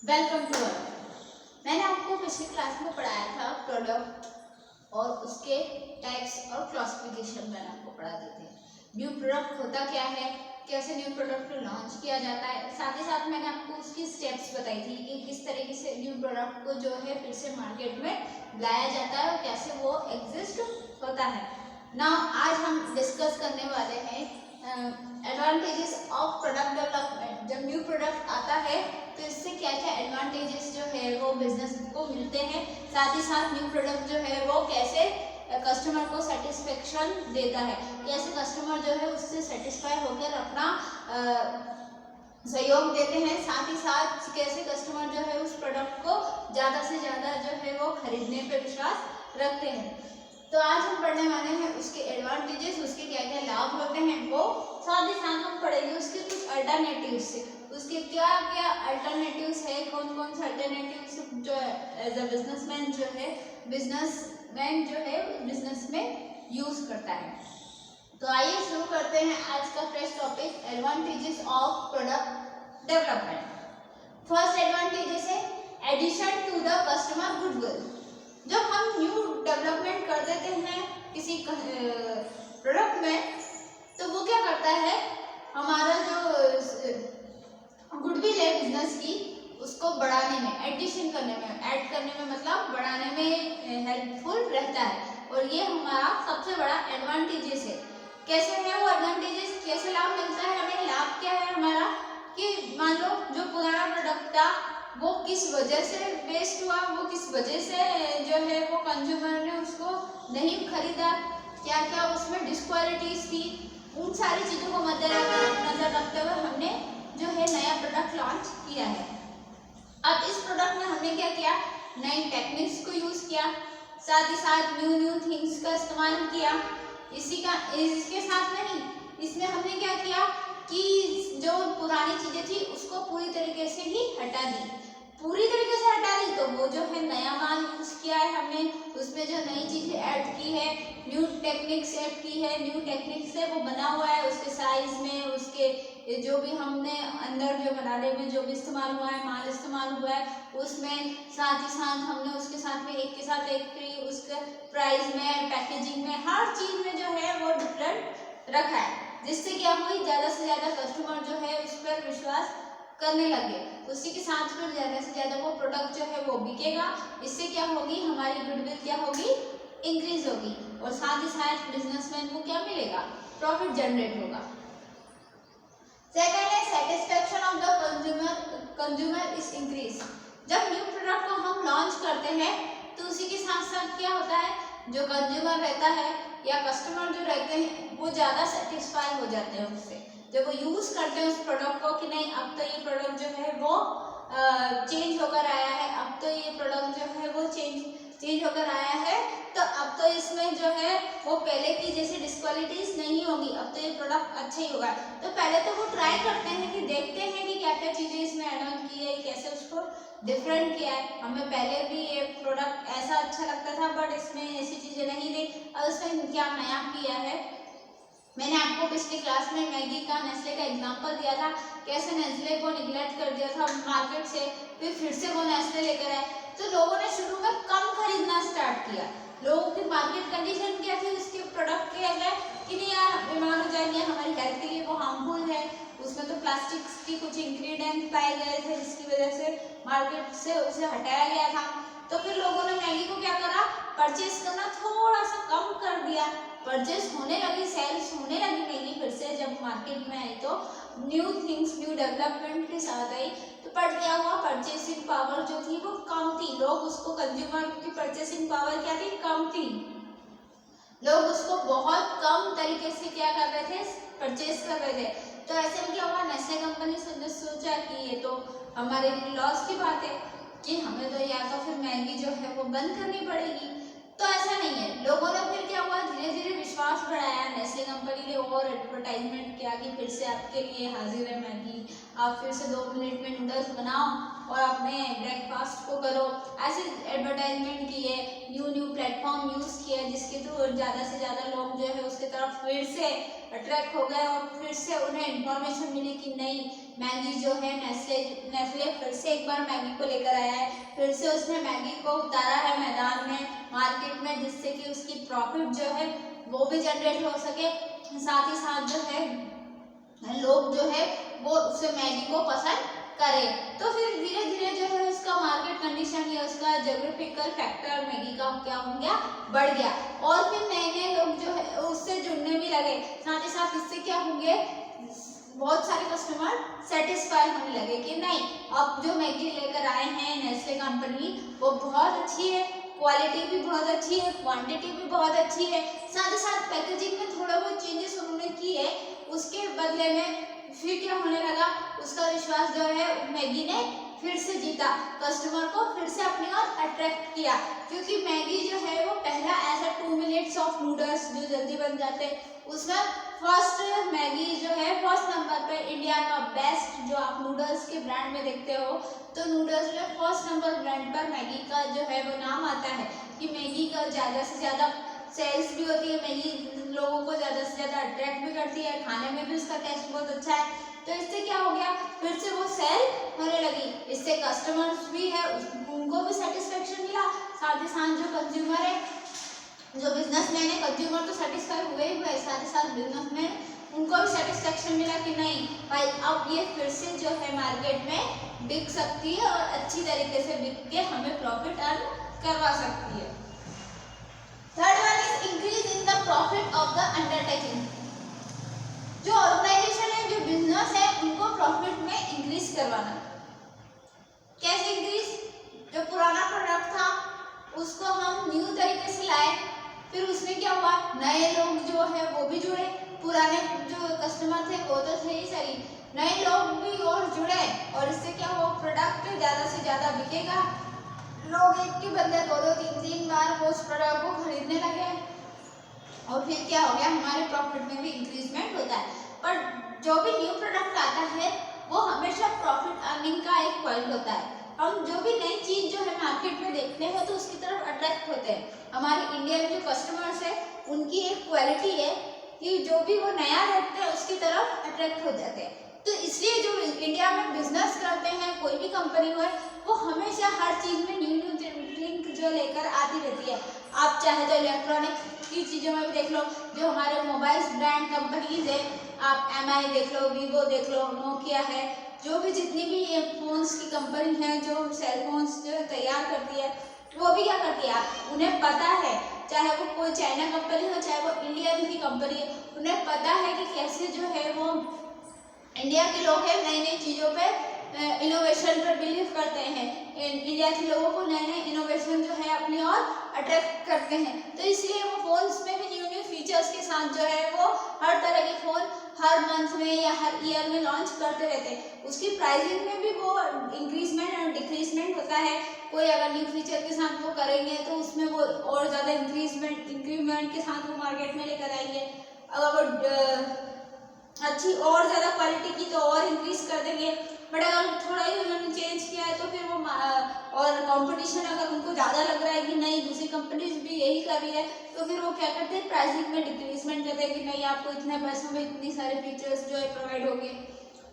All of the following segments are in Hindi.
Welcome to our. मैंने आपको पिछली क्लास में पढ़ाया था प्रोडक्ट और उसके टैग्स और क्लासिफिकेशन मैंने आपको पढ़ा दिए थे। न्यू प्रोडक्ट होता क्या है, कैसे न्यू प्रोडक्ट को लॉन्च किया जाता है, साथ ही साथ मैंने आपको उसकी स्टेप्स बताई थी कि किस तरीके से न्यू प्रोडक्ट को जो है फिर से मार्केट में लाया जाता है और कैसे वो एग्जिस्ट होता है। नाउ आज हम डिस्कस करने वाले हैं एडवांटेजेस ऑफ प्रोडक्ट डेवलपमेंट। जब न्यू प्रोडक्ट आता है तो इससे क्या क्या एडवांटेजेस जो है वो बिजनेस को मिलते हैं, साथ ही साथ न्यू प्रोडक्ट जो है वो कैसे कस्टमर को सेटिस्फेक्शन देता है, कैसे कस्टमर जो है उससे सेटिस्फाई होकर अपना सहयोग देते हैं, साथ ही साथ कैसे कस्टमर जो है उस प्रोडक्ट को ज़्यादा से ज़्यादा जो है वो खरीदने पर विश्वास रखते हैं। तो आज हम पढ़ने वाले हैं उसके एडवांटेजेस, उसके क्या क्या लाभ होते हैं वो, साथ ही साथ हम पढ़ेंगे उसके कुछ अल्टरनेटिव्स, उसके क्या क्या अल्टरनेटिव्स है, कौन कौन से अल्टरनेटिव्स जो एज अ बिजनेसमैन जो है बिजनेस में यूज करता है। तो आइए शुरू करते हैं आज का fresh topic, advantages of product development. First advantages है addition to the customer goodwill. जब हम न्यू डेवलपमेंट कर देते हैं किसी प्रोडक्ट में तो वो क्या करता है, हमारा जो गुडविल है बिजनेस की उसको बढ़ाने में, एडिशन करने में, ऐड करने में मतलब बढ़ाने में हेल्पफुल रहता है और ये हमारा सबसे बड़ा एडवांटेजेस है। कैसे है वो एडवांटेजेस, कैसे लाभ मिलता है हमें, लाभ क्या है हमारा कि मान लो जो पुराना प्रोडक्ट था वो किस वजह से वेस्ट हुआ, वो किस वजह से जो है वो कंज्यूमर ने उसको नहीं खरीदा, क्या क्या उसमें डिस्क्वालिटीज थी, उन सारी चीज़ों को मद्देनजर रखते हुए हमने जो है नया प्रोडक्ट लॉन्च किया है। अब इस प्रोडक्ट में हमने क्या किया, नई टेक्निक्स को यूज़ किया, साथ ही साथ न्यू थिंग्स का इस्तेमाल किया। इसके साथ नहीं, इसमें हमने क्या किया कि जो पुरानी चीज़ें थी उसको पूरी तरीके से ही हटा दी, पूरी तरीके से हटा दी तो वो जो है नया माल यूज़ किया है हमने, उसमें जो नई चीज़ें ऐड की है, न्यू टेक्निक्स ऐड की है, न्यू टेक्निक से वो बना हुआ है, उसके साइज में, उसके जो भी हमने अंदर जो बनाने में जो भी इस्तेमाल हुआ है, माल इस्तेमाल हुआ है उसमें, साथ ही साथ हमने उसके साथ में एक के साथ एक फ्री, उसके प्राइस में, पैकेजिंग में, हर चीज़ में जो है वो डिफरेंट रखा है, जिससे क्या हुई ज़्यादा से ज़्यादा कस्टमर जो है उस पर विश्वास करने लगे। उसी के साथ फिर ज़्यादा से ज़्यादा वो प्रोडक्ट जो है वो बिकेगा, इससे क्या होगी हमारी गुडविल क्या होगी, इंक्रीज होगी और साथ ही साथ बिजनेसमैन को क्या मिलेगा, प्रॉफिट जनरेट होगा। सेकंड है satisfaction of the consumer is increase. जब न्यू प्रोडक्ट को हम लॉन्च करते हैं तो उसी के साथ साथ क्या होता है, जो कंज्यूमर रहता है या कस्टमर जो रहते हैं वो ज़्यादा सेटिस्फाई हो जाते हैं उससे, जब वो यूज़ करते हैं उस प्रोडक्ट को कि नहीं अब तो ये प्रोडक्ट जो है वो चेंज होकर आया है, अब तो ये प्रोडक्ट जो है वो चेंज होकर आया है, तो अब तो इसमें जो है वो पहले की जैसी डिस्क्वालिटीज नहीं होगी, अब तो ये प्रोडक्ट अच्छा ही होगा। तो पहले तो वो ट्राई करते हैं कि देखते हैं कि क्या क्या चीज़ें इसमें ऐड ऑन की है, कैसे उसको डिफरेंट किया है, हमें पहले भी ये प्रोडक्ट ऐसा अच्छा लगता था बट इसमें ऐसी चीज़ें नहीं थी, और उसमें क्या नया किया है। मैंने आपको पिछली क्लास में मैगी का, नेस्ले का एग्जांपल दिया था, कैसे नेस्ले को निगलेक्ट कर दिया था मार्केट से, फिर से वो नेस्ले लेकर आए, तो लोगों ने शुरू में कम खरीदना स्टार्ट किया। लोगों की मार्केट कंडीशन क्या थी उसके प्रोडक्ट के अगर कि नहीं यार बीमार हो जाएंगे, हमारी हेल्थ के लिए वो हार्मफुल है, उसमें तो प्लास्टिक की कुछ इंग्रेडिएंट पाए गए थे जिसकी वजह से मार्केट से उसे हटाया गया था। तो फिर लोगों ने मैगी को क्या करा, परचेज करना थोड़ा सा कम कर दिया, परचेज होने लगी, सेल्स होने लगी मैगी फिर से जब मार्केट में आई, तो न्यू थिंग्स, न्यू डेवलपमेंट के साथ आई, तो पर क्या हुआ, परचेसिंग पावर जो थी वो कम थी, लोग उसको, कंज्यूमर की परचेसिंग पावर क्या थी, कम थी, लोग उसको बहुत कम तरीके से क्या कर रहे थे, परचेज कर रहे थे। तो ऐसे में क्या हुआ, नेस्ले कंपनी ने सोचा कि ये तो हमारे लिए लॉस की बात है कि हमें तो या तो फिर मैगी जो है वो बंद करनी पड़ेगी। तो ऐसा नहीं है, लोगों ने फिर क्या हुआ, धीरे धीरे विश्वास बढ़ाया, नेस्ले कंपनी ने और एडवर्टाइजमेंट किया कि फिर से आपके लिए हाजिर है मैगी, आप फिर से 2 मिनट में नूडल्स बनाओ और अपने ब्रेकफास्ट को करो, ऐसे एडवर्टाइजमेंट किए, न्यू प्लेटफॉर्म यूज़ किया जिसके थ्रू ज़्यादा से ज़्यादा लोग जो है उसके तरफ फिर से अट्रैक्ट हो गए और फिर से उन्हें इन्फॉर्मेशन मिली कि नहीं मैगी जो है नेस्ले फिर से एक बार मैगी को लेकर आया है, फिर से उसने मैगी को उतारा है मैदान में, मार्केट में, जिससे कि उसकी प्रॉफिट जो है वो भी जनरेट हो सके, साथ ही साथ जो है लोग जो है वो उससे मैगी को पसंद करें। तो फिर धीरे धीरे जो है उसका मार्केट कंडीशन या उसका ज्योग्राफिकल फैक्टर मैगी का क्या हो गया, बढ़ गया, और फिर नए नए लोग जो है उससे जुड़ने भी लगे। साथ ही साथ इससे क्या होंगे, बहुत सारे कस्टमर सेटिस्फाई होने लगे कि नहीं, अब जो मैगी लेकर आए हैं नेस्ले कंपनी वो बहुत अच्छी है, क्वालिटी भी बहुत अच्छी है, क्वांटिटी भी बहुत अच्छी है, साथ ही साथ पैकेजिंग में थोड़ा बहुत चेंजेस उन्होंने किए, उसके बदले में फिर क्या होने लगा, उसका विश्वास जो है मैगी ने फिर से जीता, कस्टमर को फिर से अपनी ओर अट्रैक्ट किया, क्योंकि मैगी जो है वो पहला ऐसा 2 मिनट्स ऑफ नूडल्स जो जल्दी बन जाते हैं, उसमें फर्स्ट मैगी जो है फर्स्ट नंबर पे इंडिया का बेस्ट, जो आप नूडल्स के ब्रांड में देखते हो तो नूडल्स में फर्स्ट नंबर ब्रांड पर मैगी का जो है वो नाम आता है कि मैगी का ज़्यादा से ज़्यादा सेल्स भी होती है, मैगी लोगों को ज़्यादा से ज़्यादा अट्रैक्ट भी करती है, खाने में भी उसका टेस्ट बहुत अच्छा है। तो इससे क्या हो गया, फिर से वो सेल होने लगी, इससे कस्टमर्स भी है उनको भी सेटिस्फेक्शन मिला, साथ ही साथ जो कंज्यूमर है, जो बिजनेसमैन है, कंज्यूमर तो सेटिस्फाई हुए ही हुए, साथ ही साथ बिजनेसमैन उनको भी सेटिस्फेक्शन मिला कि नहीं भाई अब ये फिर से जो है मार्केट में बिक सकती है और अच्छी तरीके से बिक के हमें प्रॉफिट अर्न करवा सकती है। Third one is increase in the profit of the undertaking. जो ऑर्गेनाइजेशन है, जो बिजनेस है, उनको प्रॉफिट में इंक्रीज करवाना। कैसे इंक्रीज, जो पुराना प्रोडक्ट था उसको हम न्यू तरीके से लाए, फिर उसमें क्या हुआ, नए लोग जो है वो भी जुड़े, पुराने जो कस्टमर थे वो तो थे ही सही, नए लोग भी और जुड़े, और इससे क्या हुआ, प्रोडक्ट ज़्यादा से ज़्यादा बिकेगा, लोग एक के बदले 2-3 बार वो उस प्रोडक्ट को खरीदने लगे, और फिर क्या हो गया, हमारे प्रॉफिट में भी इंक्रीजमेंट होता है। पर जो भी न्यू प्रोडक्ट आता है वो हमेशा प्रॉफिट अर्निंग का एक पॉइंट होता है। हम जो भी नई चीज़ जो है मार्केट में देखते हैं तो उसकी तरफ अट्रैक्ट होते हैं। हमारे इंडिया में जो कस्टमर्स है उनकी एक क्वालिटी है कि जो भी वो नया देखते हैं उसकी तरफ अट्रैक्ट हो जाते हैं। तो इसलिए जो इंडिया में बिजनेस करते हैं, कोई भी कंपनी हो, वो हमेशा हर चीज़ में न्यू न्यू थिंक जो लेकर आती रहती है। आप चाहे तो इलेक्ट्रॉनिक की चीज़ों में भी देख लो, जो हमारे मोबाइल्स ब्रांड कंपनीज है, आप MI देख लो, वीवो देख लो, नोकिया है, जो भी जितनी भी ये फोन्स की कंपनी है जो सेल फोन्स जो तैयार करती है, वो भी क्या करती है, उन्हें पता है, चाहे वो कोई चाइना कंपनी हो चाहे वो इंडियन की कंपनी है, उन्हें पता है कि कैसे जो है वो इंडिया के लोग हैं नई नई चीज़ों पे इनोवेशन पर बिलीव करते हैं, इंडिया के लोगों को नए नए इनोवेशन जो है अपनी ओर अट्रैक्ट करते हैं। तो इसलिए वो फोन्स में भी न्यू न्यू फीचर्स के साथ जो है वो हर तरह के फ़ोन हर मंथ में या हर ईयर में लॉन्च करते रहते हैं। उसकी प्राइसिंग में भी वो इंक्रीजमेंट और डिक्रीजमेंट होता है। कोई अगर न्यू फीचर के साथ वो करेंगे तो उसमें वो और ज़्यादा इंक्रीमेंट के साथ वो मार्केट में लेकर आएंगे। अगर वो अच्छी और ज़्यादा क्वालिटी की तो और इंक्रीज कर देंगे, बट अगर थोड़ा ही उन्होंने चेंज किया है तो फिर वो और कंपटीशन अगर उनको ज़्यादा लग रहा है कि नहीं दूसरी कंपनीज भी यही कर रही है तो फिर वो क्या करते हैं, प्राइसिंग में डिक्रीजमेंट करते हैं कि नहीं आपको इतने पैसों में इतनी सारे फीचर्स जो है प्रोवाइड होंगे।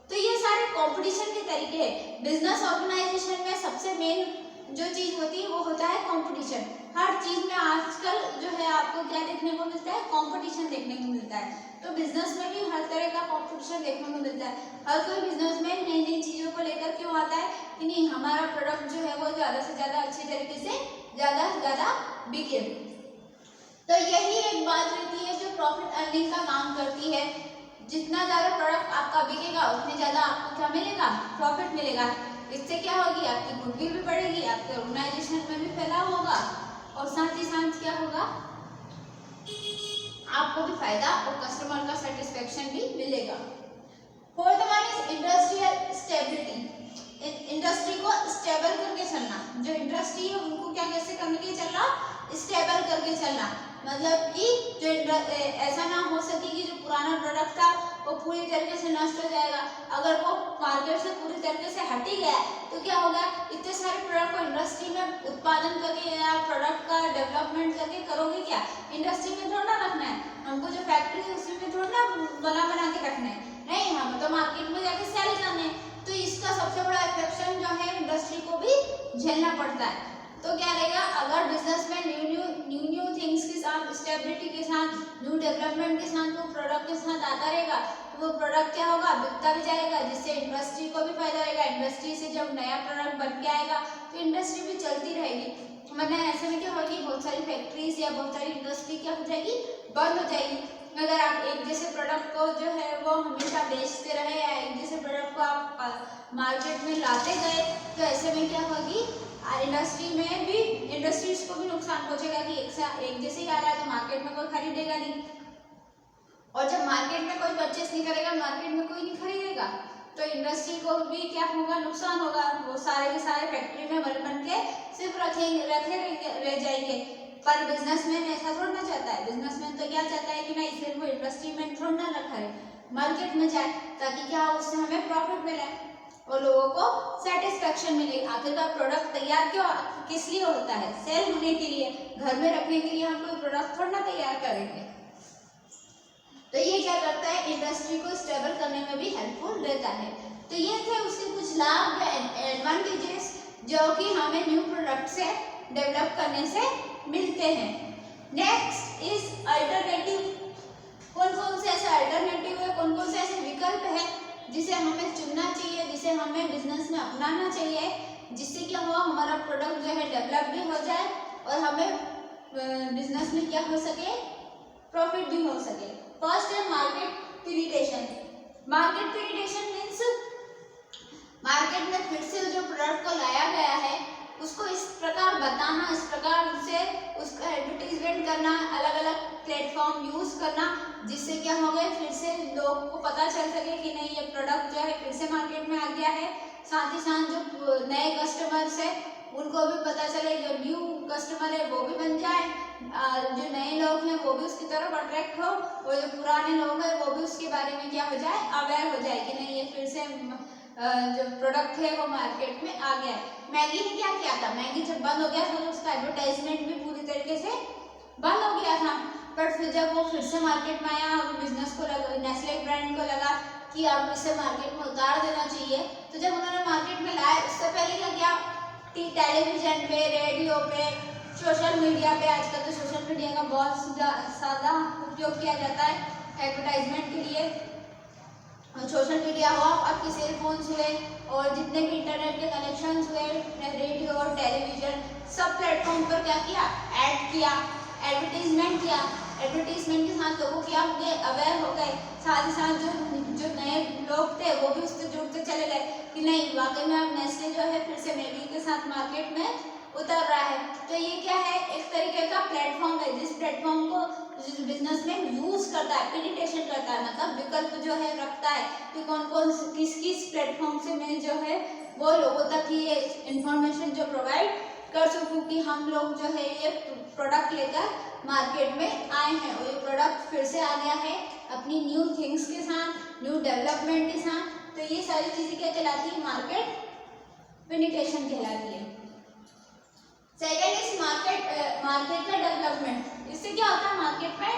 तो ये सारे कंपटीशन के तरीके हैं। बिजनेस ऑर्गेनाइजेशन में सबसे मेन जो चीज़ होती है वो होता है कंपटीशन। हर चीज़ में आजकल जो है आपको क्या देखने को मिलता है, कंपटीशन देखने को मिलता है। तो बिजनेस में भी हर तरह का कंपटीशन देखने को मिलता है। हर कोई बिजनेस में नई नई चीज़ों को लेकर क्यों आता है कि नहीं हमारा प्रोडक्ट जो है वो ज़्यादा से ज़्यादा अच्छी तरीके से ज़्यादा बिके। तो यही एक बात रहती है जो प्रॉफिट अर्निंग का काम करती है। जितना ज़्यादा प्रोडक्ट आपका बिकेगा उतनी ज़्यादा आपको क्या मिलेगा, प्रॉफिट मिलेगा। इससे क्या होगी, आपकी गुडविल भी बढ़ेगी, आपके ऑर्गेनाइजेशन में भी फैलाव होगा और साथ ही साथ क्या होगा, आपको भी फायदा और कस्टमर का सेटिस्फेक्शन भी मिलेगा। Fourth one is industrial stability. Industry को स्टेबल करके चलना। जो इंडस्ट्री है उनको क्या कैसे करके चलना, स्टेबल करके चलना। मतलब कि जो ऐसा ना हो सके कि जो पुराना प्रोडक्ट था वो पूरी तरीके से नष्ट हो जाएगा। अगर वो मार्केट से पूरी तरीके से हट ही गया तो क्या होगा, इतने सारे प्रोडक्ट को इंडस्ट्री में उत्पादन करके या प्रोडक्ट का डेवलपमेंट करके करोगे क्या, इंडस्ट्री में थोड़ा ना रखना है हमको। जो फैक्ट्री है उसी में थोड़ा ना बना के रखना है, नहीं हम तो मार्केट में जाके सेल करने हैं। होता है। तो क्या रहेगा, अगर बिजनेस में न्यू थिंग्स के साथ, स्टेबिलिटी के साथ, न्यू डेवलपमेंट के साथ, वो प्रोडक्ट के साथ आता रहेगा, तो वो प्रोडक्ट क्या होगा, बिकता भी जाएगा, जिससे इंडस्ट्री को भी फायदा होगा। इंडस्ट्री से जब नया प्रोडक्ट बन के आएगा तो इंडस्ट्री भी चलती रहेगी। वरना ऐसे में क्या होगी, बहुत सारी फैक्ट्रीज या बहुत सारी इंडस्ट्री क्या हो जाएगी, बंद हो जाएगी। अगर आप एक जैसे प्रोडक्ट को जो है वो हमेशा बेचते रहे या एक जैसे प्रोडक्ट को आप मार्केट में लाते गए, तो ऐसे में क्या होगी, इंडस्ट्री में भी, इंडस्ट्रीज को भी नुकसान पहुंचेगा कि एक जैसे ही आ रहा है तो मार्केट में कोई खरीदेगा नहीं, और जब मार्केट में कोई परचेस नहीं करेगा, मार्केट में कोई नहीं खरीदेगा, तो इंडस्ट्री को भी क्या होगा, नुकसान होगा। वो सारे के सारे फैक्ट्री में बन के सिर्फ रखे रह जाएंगे। पर बिजनेसमैन ऐसा थोड़ा ना चाहता है। बिजनेसमैन तो क्या चाहता है कि नहीं, सिर्फ वो इंडस्ट्री में थोड़ा ना रखा है, मार्केट में जाए, ताकि क्या हो, उससे हमें प्रॉफिट मिले और लोगों को सेटिस्फेक्शन मिले। आखिरकार प्रोडक्ट तैयार क्यों, किस लिए होता है, सेल होने के लिए, घर में रखने के लिए हम कोई प्रोडक्ट थोड़ा ना तैयार करेंगे। तो ये क्या करता है, इंडस्ट्री को स्टेबल करने में भी हेल्पफुल रहता है। तो ये थे उसके कुछ लाभ या एडवांटेजेस जो कि हमें न्यू प्रोडक्ट से डेवलप करने से मिलते हैं। Next is alternative. कौन कौन से ऐसे अल्टरनेटिव है, कौन कौन से ऐसे विकल्प है जिसे हमें चुनना चाहिए, जिसे हमें बिजनेस में अपनाना चाहिए, जिससे क्या हो, हमारा प्रोडक्ट जो है डेवलप भी हो जाए और हमें बिजनेस में क्या हो सके, प्रॉफिट भी हो सके। फर्स्ट है market penetration. Market penetration means market में फिर से जो प्रोडक्ट को लाया गया है उसको इस प्रकार बताना, इस प्रकार से उसका एडवर्टीजमेंट करना, अलग अलग प्लेटफॉर्म यूज करना, जिससे क्या हो गया, फिर से लोग को पता चल सके कि नहीं, ये प्रोडक्ट जो है फिर से मार्केट में आ गया है। साथ ही साथ जो नए कस्टमर्स है उनको भी पता चले, जो न्यू कस्टमर है वो भी बन जाए, जो नए लोग हैं वो भी उसकी तरफ अट्रैक्ट हो, और जो पुराने लोग हैं वो भी उसके बारे में क्या हो जाए, अवेयर हो जाए कि नहीं, ये फिर से जो प्रोडक्ट है वो मार्केट में आ गया है। मैगी ने क्या किया था, मैगी जब बंद हो गया था तो उसका एडवर्टाइजमेंट भी पूरी तरीके से बंद हो गया था। बट फिर जब वो फिर से मार्केट में आया और बिजनेस को लगा, नेस्ले ब्रांड को लगा कि अब इसे मार्केट में उतार देना चाहिए, तो जब उन्होंने मार्केट में लाया, उससे पहले क्या किया, टेलीविजन पे, रेडियो पे, सोशल मीडिया पे, आजकल तो सोशल मीडिया का बहुत ज़्यादा उपयोग किया जाता है एडवर्टाइजमेंट के लिए। सोशल मीडिया हुआ, आपके सेल फोन्स हुए और जितने भी इंटरनेट के कनेक्शंस हुए, रेडियो और टेलीविजन, सब प्लेटफॉर्म पर क्या किया, ऐड किया, एडवर्टीजमेंट किया। एडवर्टीजमेंट के साथ लोगों क्या हो गए, अवेयर हो गए। साथ ही साथ जो नए लोग थे वो भी उससे जुड़ते चले गए कि नहीं, वाकई में अब नेस्ले जो है फिर से मैगी के साथ मार्केट में उतर रहा है। तो ये क्या है, एक तरीके का प्लेटफॉर्म है, जिस प्लेटफॉर्म को बिजनेसमैन यूज करता है, पेनिट्रेशन करता है, मतलब विकल्प जो है रखता है कि कौन कौन किस किस प्लेटफॉर्म से मैं जो है वो लोगों तक ये इंफॉर्मेशन जो प्रोवाइड कर सकूँ कि हम लोग जो है ये प्रोडक्ट लेकर मार्केट में आए हैं और ये प्रोडक्ट फिर से आ गया है अपनी न्यू थिंग्स के साथ, न्यू डेवलपमेंट के साथ। तो ये सारी चीजें क्या कहलाती है, मार्केट पेनिट्रेशन कहलाती है। सेकेंड इज मार्केट का डेवलपमेंट। इससे क्या होता है, मार्केट में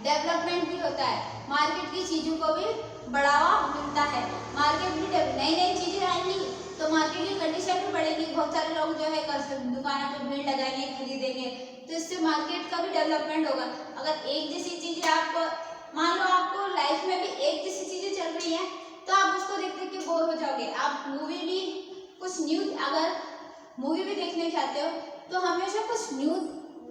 डेवलपमेंट भी होता है, मार्केट की चीजों को भी बढ़ावा मिलता है। मार्केट में नई नई चीजें आएंगी तो मार्केट की कंडीशन भी बढ़ेगी, बहुत सारे लोग जो है दुकानों पे भीड़ लगाएंगे, खरीदेंगे, तो इससे मार्केट का भी डेवलपमेंट होगा। अगर एक जैसी चीजें आपको, मान लो आपको लाइफ में भी एक जैसी चीजें चल रही हैं तो आप उसको देख देख के बोर हो जाओगे। आप मूवी भी कुछ न्यू, अगर मूवी भी देखने चाहते हो तो हमेशा कुछ न्यू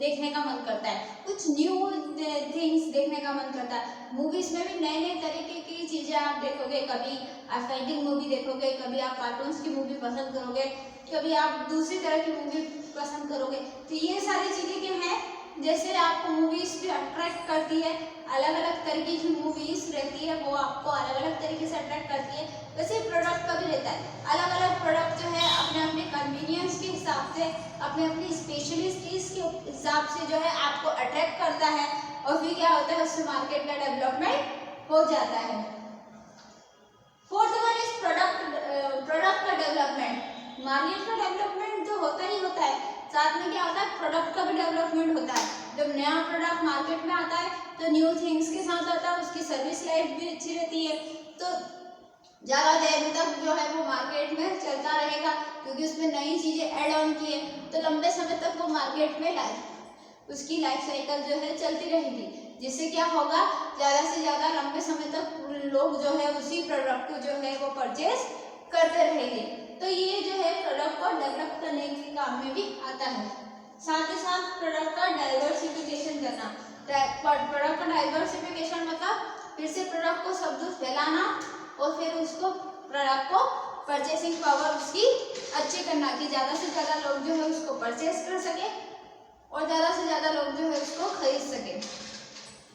देखने का मन करता है, कुछ न्यू थिंग्स देखने का मन करता है। मूवीज में भी नए नए तरीके की चीजें आप देखोगे, कभी आप फाइटिंग मूवी देखोगे, कभी आप कार्टून्स की मूवी पसंद करोगे, कभी आप दूसरी तरह की मूवी पसंद करोगे। तो ये सारी चीजें क्या हैं, जैसे आपको मूवीज भी अट्रैक्ट करती है, अलग अलग तरीके की मूवीज रहती है वो आपको अलग अलग तरीके से अट्रैक्ट करती है, वैसे प्रोडक्ट का भी रहता है। अलग अलग प्रोडक्ट जो है अपने अपने कन्वीनियंस के हिसाब से, अपने अपनी स्पेशलिटीज के हिसाब से जो है आपको अट्रैक्ट करता है और फिर क्या होता है, उससे मार्केट का डेवलपमेंट हो जाता है। फोर्थ वन इज प्रोडक्ट का डेवलपमेंट। मार्केट का डेवलपमेंट जो होता ही होता है, साथ में क्या होता है, प्रोडक्ट का भी डेवलपमेंट होता है। जब नया प्रोडक्ट मार्केट में आता है तो न्यू थिंग्स के साथ आता है, उसकी सर्विस लाइफ भी अच्छी रहती है, तो ज़्यादा देर तक जो है वो मार्केट में चलता रहेगा, क्योंकि उसमें नई चीज़ें ऐड ऑन की है, तो लंबे समय तक वो मार्केट में उसकी लाइफ साइकिल जो है चलती रहेगी, जिससे क्या होगा, ज़्यादा से ज़्यादा लंबे समय तक लोग जो है उसी प्रोडक्ट को जो है वो परचेज करते रहेंगे। तो ये जो है प्रोडक्ट को डेवलप करने के काम में भी आता है। साथ ही साथ प्रोडक्ट का डाइवर्सिफिकेशन करना। प्रोडक्ट का डाइवर्सिफिकेशन मतलब फिर से प्रोडक्ट को सब दूर फैलाना और फिर उसको प्रोडक्ट को परचेसिंग पावर उसकी अच्छी करना, कि ज़्यादा से ज़्यादा लोग जो है उसको परचेस कर सके और ज़्यादा से ज़्यादा लोग जो है उसको खरीद सके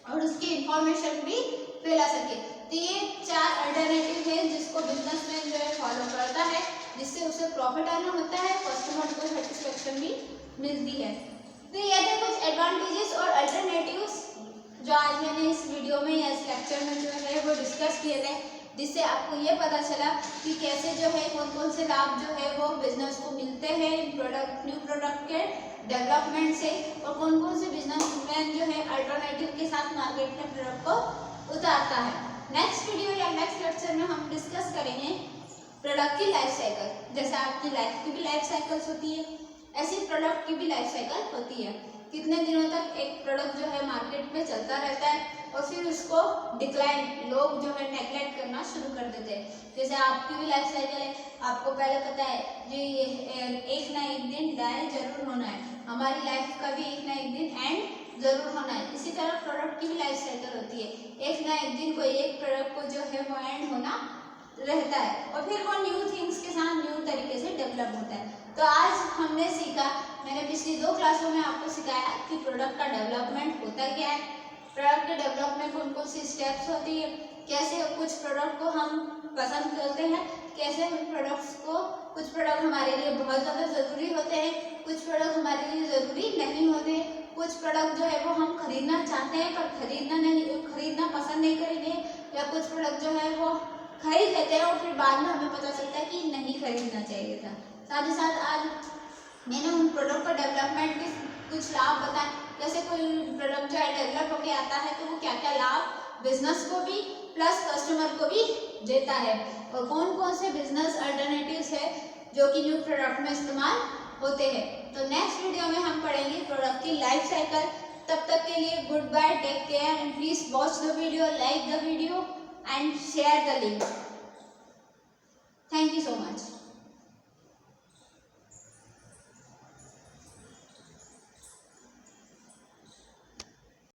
और उसकी इंफॉर्मेशन भी फैला सके। तो ये 4 अल्टरनेटिव है जिसको बिजनेसमैन जो है फॉलो करता है, जिससे उसे प्रॉफिट अर्न होता है, कस्टमर को सेटिस्फेक्शन भी मिलती है। तो ये थे कुछ एडवांटेजेस और अल्टरनेटिव्स जो आज मैंने इस वीडियो में या इस लेक्चर में जो है वो डिस्कस किए थे, जिससे आपको ये पता चला कि कैसे जो है कौन कौन से लाभ जो है वो बिजनेस को मिलते हैं न्यू प्रोडक्ट के डेवलपमेंट से, और कौन कौन से बिजनेसमैन जो है अल्टरनेटिव के साथ मार्केट में प्रोडक्ट को उतारता है। नेक्स्ट वीडियो या नेक्स्ट लेक्चर में हम डिस्कस करेंगे प्रोडक्ट की लाइफ साइकिल। जैसे आपकी लाइफ की भी लाइफ साइकिल्स होती है, ऐसी प्रोडक्ट की भी लाइफ साइकिल होती है। कितने दिनों तक एक प्रोडक्ट जो है मार्केट में चलता रहता है और फिर उसको डिक्लाइन लोग जो है नेग्लेक्ट करना शुरू कर देते हैं। जैसे आपकी भी लाइफ साइकिल है, आपको पहले पता है जी एक ना एक दिन डाई जरूर होना है, हमारी लाइफ का भी एक ना एक दिन एंड जरूर होना है। इसी तरह प्रोडक्ट की भी लाइफ साइकिल होती है, एक ना एक दिन कोई एक प्रोडक्ट को जो है वो एंड होना रहता है और फिर वो न्यू थिंग्स के साथ न्यू तरीके से डेवलप होता है। तो आज हमने सीखा, मैंने पिछली 2 क्लासों में आपको सिखाया कि प्रोडक्ट का डेवलपमेंट होता क्या है, प्रोडक्ट के डेवलपमेंट कौन कौन सी स्टेप्स होती है, कैसे कुछ प्रोडक्ट को हम पसंद करते हैं, कैसे हम प्रोडक्ट्स को, कुछ प्रोडक्ट हमारे लिए बहुत ज़्यादा ज़रूरी होते हैं, कुछ प्रोडक्ट हमारे लिए ज़रूरी नहीं होते, कुछ प्रोडक्ट जो है वो हम खरीदना चाहते हैं पर खरीदना पसंद नहीं करेंगे, या कुछ प्रोडक्ट जो है वो खरीद लेते हैं और फिर बाद में हमें पता चलता है कि नहीं खरीदना चाहिए था। साथ ही साथ आज मैंने उन प्रोडक्ट का डेवलपमेंट के कुछ लाभ बताए, जैसे कोई प्रोडक्ट जो है डेवलप होके आता है तो वो क्या क्या लाभ बिजनेस को भी प्लस कस्टमर को भी देता है, और कौन कौन से बिजनेस अल्टरनेटिव्स है जो कि न्यू प्रोडक्ट में इस्तेमाल होते हैं। तो नेक्स्ट वीडियो में हम पढ़ेंगे प्रोडक्ट की लाइफ साइकिल। तब तक के लिए goodbye, take care and please watch the video, like the video and share the link. Thank you so much.